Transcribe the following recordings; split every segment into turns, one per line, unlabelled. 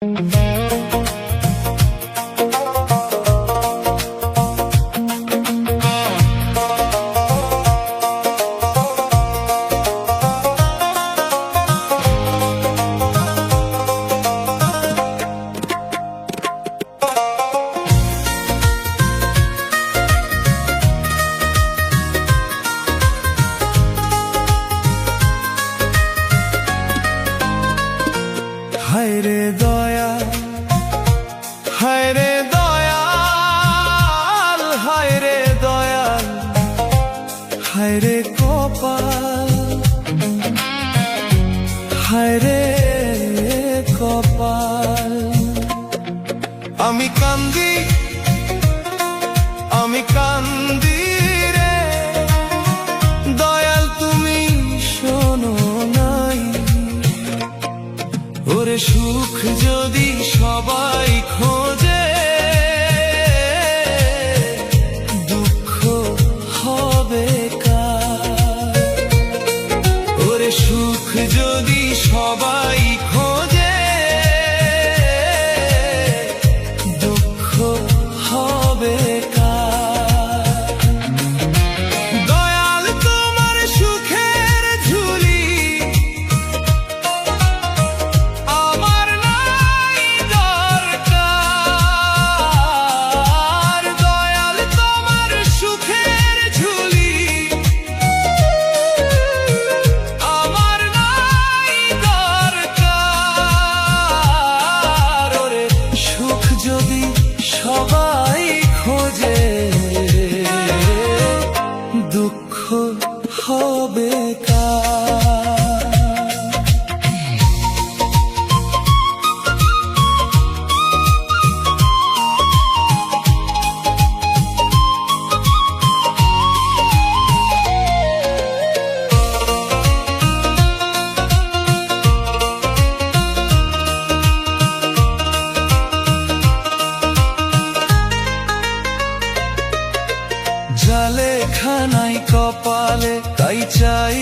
হায় রে দয়া, হায় রে দয়াল, হায় রে দয়াল, হায় রে কপাল, হায় রে কপাল। আমি কান্দি, আমি কান্দি রে দয়াল, তুমি শোনো নাই। ওরে সুখ যদি সবাই খোঁজে, দুঃখ হবে কার? ওরে সুখ যদি সবাই খোঁজে, দুঃখ হবে কার? দয়াল তোমার সুখের ঝুলি আমার নাই দরকার। দয়াল তোমার সুখের ঝুলি আমার নাই দরকার। ওরে সুখ যদি সবাই খোঁজে, দুঃখ হবে কার? জালে খানাই কপালে, তাই চাই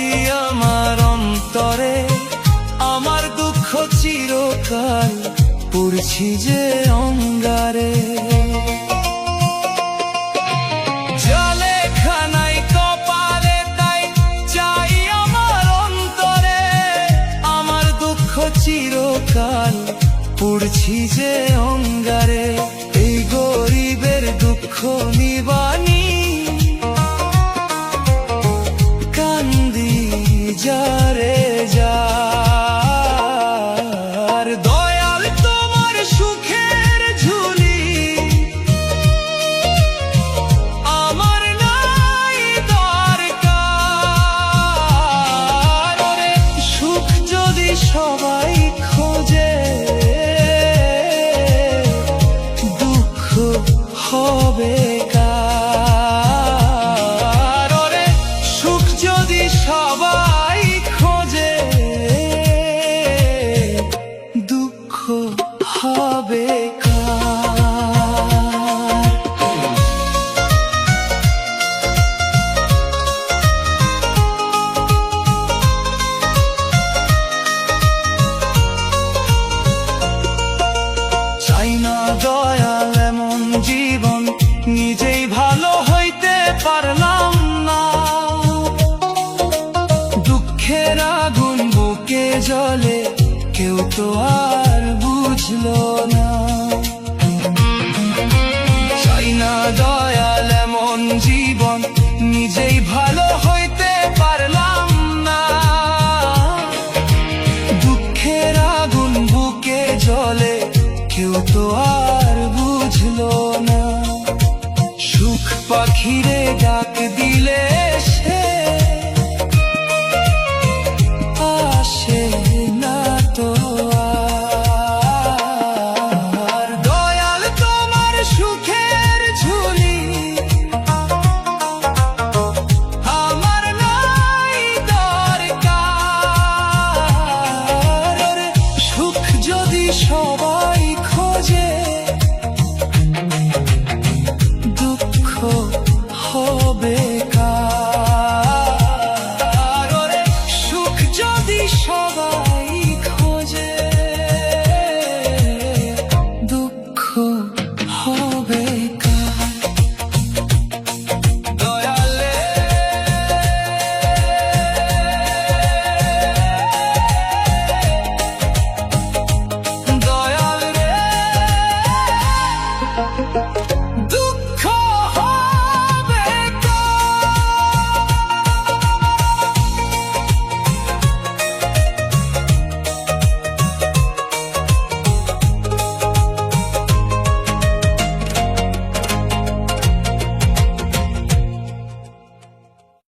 আমার অন্তরে। আমার দুঃখ চিরকাল পড়ছি যে অঙ্গারে। জালে খানাই কপালে, তাই চাই আমার অন্তরে। আমার দুঃখ চিরকাল পড়ছি যে অঙ্গারে। এই গরিবের দুঃখ নিবানি যারে যার। দয়াল তোমার সুখের ঝুলি আমার নাই দরকার। ওরে সুখ যদি সবাই খোঁজে, দুঃখ হবে কার? ওরে সুখ যদি সবাই খোঁজে, দুঃখ হবে কার? চাই না দয়াল এমন জীবন, নিজেই ভালো হইতে পারলাম না। দুঃখের আগুন বুকে জ্বলে, কেউ তো আর বুঝলো না। চাই না দয়াল এমন জীবন, নিজেই ভালো হইতে পারলাম না। দুঃখের আগুন বুকে জ্বলে, কেউ তো আর বুঝলো না। সুখ পাখিরে ডাক দিলে